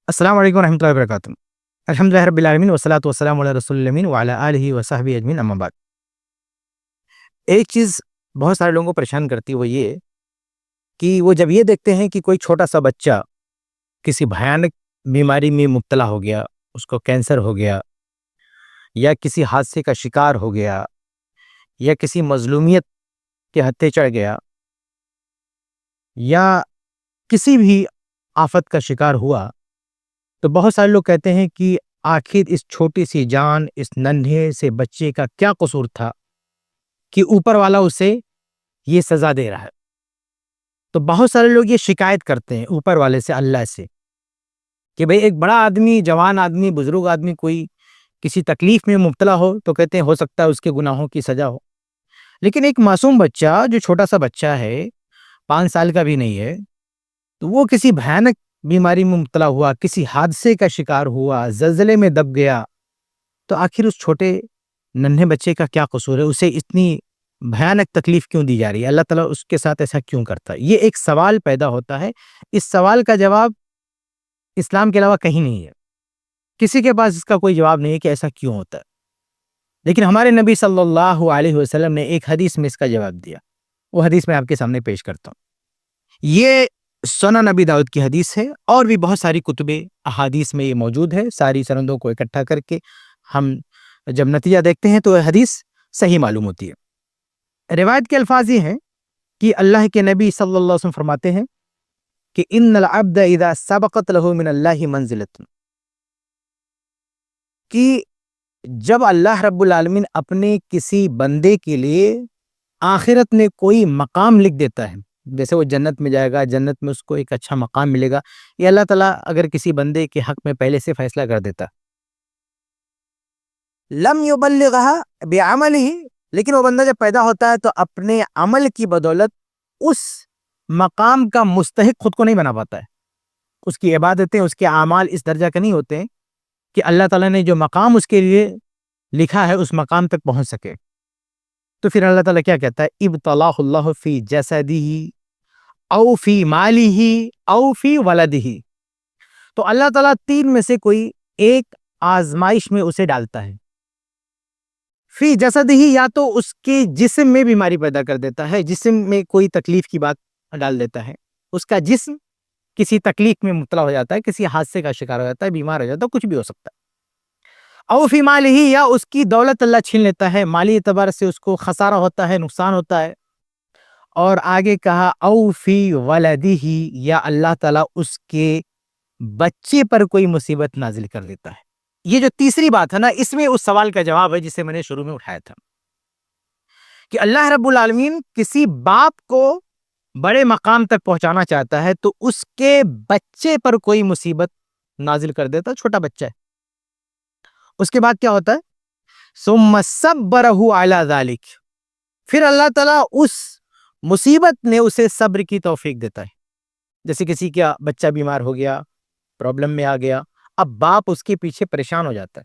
السلام علیکم ورحمۃ اللہ وبرکاتہ۔ الحمد للہ رب العالمین والصلاۃ والسلام علی رسول الامین وعلی آلہ وصحبہ اجمعین، اما بعد۔ ایک چیز بہت سارے لوگوں کو پریشان کرتی ہے، وہ یہ کہ وہ جب یہ دیکھتے ہیں کہ کوئی چھوٹا سا بچہ کسی بھیانک بیماری میں مبتلا ہو گیا، اس کو کینسر ہو گیا، یا کسی حادثے کا شکار ہو گیا، یا کسی مظلومیت کے ہتھے چڑھ گیا، یا کسی بھی آفت کا شکار ہوا، تو بہت سارے لوگ کہتے ہیں کہ آخر اس چھوٹی سی جان، اس ننھے سے بچے کا کیا قصور تھا کہ اوپر والا اسے یہ سزا دے رہا ہے۔ تو بہت سارے لوگ یہ شکایت کرتے ہیں اوپر والے سے، اللہ سے، کہ بھئی ایک بڑا آدمی، جوان آدمی، بزرگ آدمی کوئی کسی تکلیف میں مبتلا ہو تو کہتے ہیں ہو سکتا ہے اس کے گناہوں کی سزا ہو، لیکن ایک معصوم بچہ جو چھوٹا سا بچہ ہے، 5 سال کا بھی نہیں ہے، تو وہ کسی بھیانک بیماری میں مبتلا ہوا، کسی حادثے کا شکار ہوا، زلزلے میں دب گیا، تو آخر اس چھوٹے ننھے بچے کا کیا قصور ہے؟ اسے اتنی بھیانک تکلیف کیوں دی جا رہی ہے؟ اللہ تعالیٰ اس کے ساتھ ایسا کیوں کرتا ہے؟ یہ ایک سوال پیدا ہوتا ہے۔ اس سوال کا جواب اسلام کے علاوہ کہیں نہیں ہے، کسی کے پاس اس کا کوئی جواب نہیں ہے کہ ایسا کیوں ہوتا ہے، لیکن ہمارے نبی صلی اللہ علیہ وسلم نے ایک حدیث میں اس کا جواب دیا۔ وہ حدیث میں آپ کے سامنے پیش کرتا ہوں۔ یہ سنن نبی داؤد کی حدیث ہے، اور بھی بہت ساری کتب احادیث میں یہ موجود ہے۔ ساری سندوں کو اکٹھا کر کے ہم جب نتیجہ دیکھتے ہیں تو یہ حدیث صحیح معلوم ہوتی ہے۔ روایت کے الفاظ یہ ہیں کہ اللہ کے نبی صلی اللہ علیہ وسلم فرماتے ہیں کہ ان العبد اذا سبقت له من اللہ منزلۃ، کہ جب اللہ رب العالمین اپنے کسی بندے کے لیے آخرت میں کوئی مقام لکھ دیتا ہے، جیسے وہ جنت میں جائے گا، جنت میں اس کو ایک اچھا مقام ملے گا، یہ اللہ تعالیٰ اگر کسی بندے کے حق میں پہلے سے فیصلہ کر دیتا، لم یبلغها بعملہ، لیکن وہ بندہ جب پیدا ہوتا ہے تو اپنے عمل کی بدولت اس مقام کا مستحق خود کو نہیں بنا پاتا ہے۔ اس کی عبادتیں، اس کے اعمال اس درجہ کے نہیں ہوتے ہیں کہ اللہ تعالیٰ نے جو مقام اس کے لیے لکھا ہے اس مقام تک پہنچ سکے۔ تو پھر اللہ تعالیٰ کیا کہتا ہے؟ ابتلاہ اللہ فی جسدہ او فی مالہ او فی ولدہ، تو اللہ تعالیٰ 3 میں سے کوئی ایک آزمائش میں اسے ڈالتا ہے۔ فی جسدہ، یا تو اس کے جسم میں بیماری پیدا کر دیتا ہے، جسم میں کوئی تکلیف کی بات ڈال دیتا ہے، اس کا جسم کسی تکلیف میں مبتلا ہو جاتا ہے، کسی حادثے کا شکار ہو جاتا ہے، بیمار ہو جاتا ہے، کچھ بھی ہو سکتا ہے۔ او فی مالہ، یا اس کی دولت اللہ چھین لیتا ہے، مالی اعتبار سے اس کو خسارہ ہوتا ہے، نقصان ہوتا ہے۔ اور آگے کہا او فی ولدہ، یا اللہ تعالیٰ اس کے بچے پر کوئی مصیبت نازل کر دیتا ہے۔ یہ جو تیسری بات ہے نا، اس میں اس سوال کا جواب ہے جسے میں نے شروع میں اٹھایا تھا، کہ اللہ رب العالمین کسی باپ کو بڑے مقام تک پہنچانا چاہتا ہے تو اس کے بچے پر کوئی مصیبت نازل کر دیتا ہے، چھوٹا بچہ ہے۔ اس کے بعد کیا ہوتا ہے؟ ثم صبرہ علی ذلک، پھر اللہ تعالیٰ اس مصیبت نے اسے صبر کی توفیق دیتا ہے۔ جیسے کسی کا بچہ بیمار ہو گیا، پرابلم میں آ گیا، اب باپ اس کے پیچھے پریشان ہو جاتا ہے،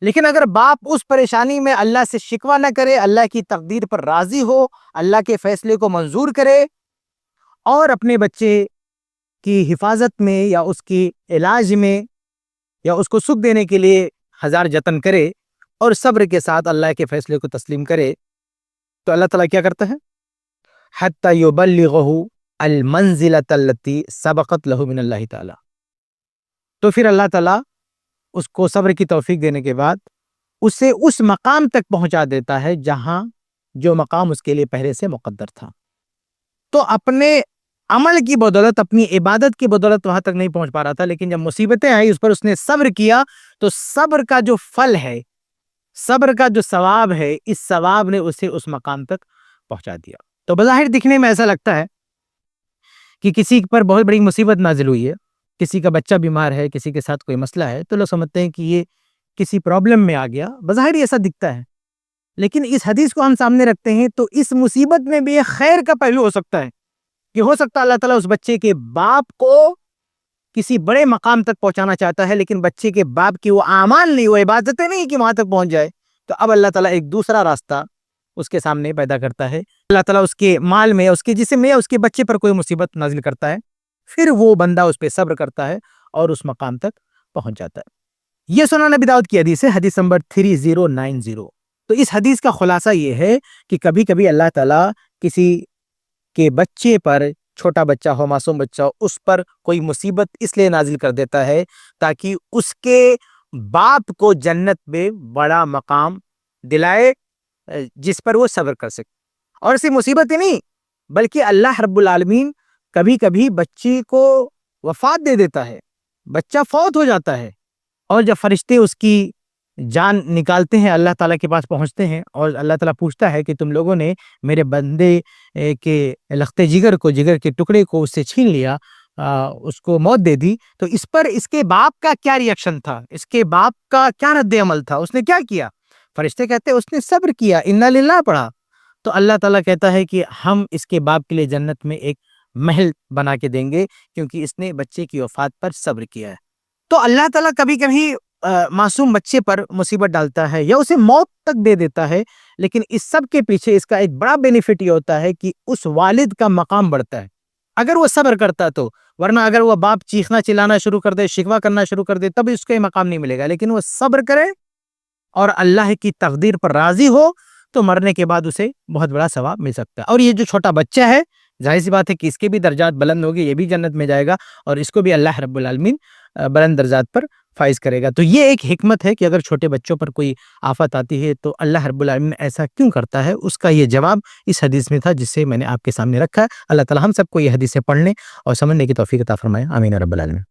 لیکن اگر باپ اس پریشانی میں اللہ سے شکوہ نہ کرے، اللہ کی تقدیر پر راضی ہو، اللہ کے فیصلے کو منظور کرے، اور اپنے بچے کی حفاظت میں یا اس کی علاج میں یا اس کو سکھ دینے کے لیے ہزار جتن کرے، اور صبر کے ساتھ اللہ کے فیصلے کو تسلیم کرے، تو اللہ تعالیٰ کیا کرتا ہے؟ حتی یبلغہ المنزلۃ التی سبقت لہ من اللہ تعالی، تو پھر اللہ تعالیٰ اس کو صبر کی توفیق دینے کے بعد اسے اس مقام تک پہنچا دیتا ہے جہاں جو مقام اس کے لیے پہلے سے مقدر تھا۔ تو اپنے عمل کی بدولت، اپنی عبادت کی بدولت وہاں تک نہیں پہنچ پا رہا تھا، لیکن جب مصیبتیں آئی اس پر اس نے صبر کیا، تو صبر کا جو پھل ہے، صبر کا جو ثواب ہے، اس ثواب نے اسے اس مقام تک پہنچا دیا۔ تو بظاہر دکھنے میں ایسا لگتا ہے کہ کسی پر بہت بڑی مصیبت نازل ہوئی ہے، کسی کا بچہ بیمار ہے، کسی کے ساتھ کوئی مسئلہ ہے، تو لوگ سمجھتے ہیں کہ یہ کسی پرابلم میں آ گیا، بظاہر ایسا دکھتا ہے، لیکن اس حدیث کو ہم سامنے رکھتے ہیں تو اس مصیبت میں بھی ایک خیر کا پہلو ہو سکتا ہے، کہ ہو سکتا ہے اللہ تعالیٰ اس بچے کے باپ کو کسی بڑے مقام تک پہنچانا چاہتا ہے، لیکن بچے کے باپ کی وہ اعمال نہیں، وہ عبادتیں نہیں کہ وہاں تک پہنچ جائے، تو اب اللہ تعالیٰ ایک دوسرا راستہ اس کے سامنے پیدا کرتا ہے۔ اللہ تعالیٰ اس کے مال میں، اس کے جسم میں، اس کے بچے پر کوئی مصیبت نازل کرتا ہے، پھر وہ بندہ اس پہ صبر کرتا ہے اور اس مقام تک پہنچ جاتا ہے۔ یہ سنن نبی داؤد کی حدیث ہے، حدیث نمبر 3090۔ تو اس حدیث کا خلاصہ یہ ہے کہ کبھی کبھی اللہ تعالیٰ کسی کے بچے پر، چھوٹا بچہ ہو، معصوم بچہ ہو، اس پر کوئی مصیبت اس لیے نازل کر دیتا ہے تاکہ اس کے باپ کو جنت میں بڑا مقام دلائے، جس پر وہ صبر کر سکے۔ اور ایسی مصیبت ہی نہیں، بلکہ اللہ رب العالمین کبھی کبھی بچے کو وفات دے دیتا ہے، بچہ فوت ہو جاتا ہے، اور جب فرشتے اس کی جان نکالتے ہیں، اللہ تعالیٰ کے پاس پہنچتے ہیں، اور اللہ تعالیٰ پوچھتا ہے کہ تم لوگوں نے میرے بندے کے لخت جگر کو، جگر کے ٹکڑے کو اس سے چھین لیا، اس کو موت دے دی، تو اس پر اس کے باپ کا کیا ری ایکشن تھا، اس کے باپ کا کیا رد عمل تھا، اس نے کیا کیا؟ فرشتے کہتے ہیں اس نے صبر کیا، انا للہ پڑھا۔ تو اللہ تعالیٰ کہتا ہے کہ ہم اس کے باپ کے لیے جنت میں ایک محل بنا کے دیں گے، کیونکہ اس نے بچے کی وفات پر صبر کیا ہے۔ تو اللہ تعالیٰ کبھی کبھی معصوم بچے پر مصیبت ڈالتا ہے یا اسے موت تک دے دیتا ہے، لیکن اس سب کے پیچھے اس کا ایک بڑا بینیفٹ یہ ہوتا ہے کہ اس والد کا مقام بڑھتا ہے اگر وہ صبر کرتا تو، ورنہ اگر وہ باپ چیخنا چلانا شروع کر دے، شکوہ کرنا شروع کر دے، تب اس کا مقام نہیں ملے گا، لیکن وہ صبر کرے اور اللہ کی تقدیر پر راضی ہو تو مرنے کے بعد اسے بہت بڑا ثواب مل سکتا ہے۔ اور یہ جو چھوٹا بچہ ہے، ظاہر سی بات ہے کہ اس کے بھی درجات بلند ہوگی، یہ بھی جنت میں جائے گا، اور اس کو بھی اللہ رب العالمین بلند درجات پر فائز کرے گا۔ تو یہ ایک حکمت ہے کہ اگر چھوٹے بچوں پر کوئی آفت آتی ہے تو اللہ رب العالمین ایسا کیوں کرتا ہے، اس کا یہ جواب اس حدیث میں تھا جس سے میں نے آپ کے سامنے رکھا ہے۔ اللہ تعالی ہم سب کو یہ حدیثیں پڑھنے اور سمجھنے کی توفیق عطا فرمائے، آمین رب العالمین۔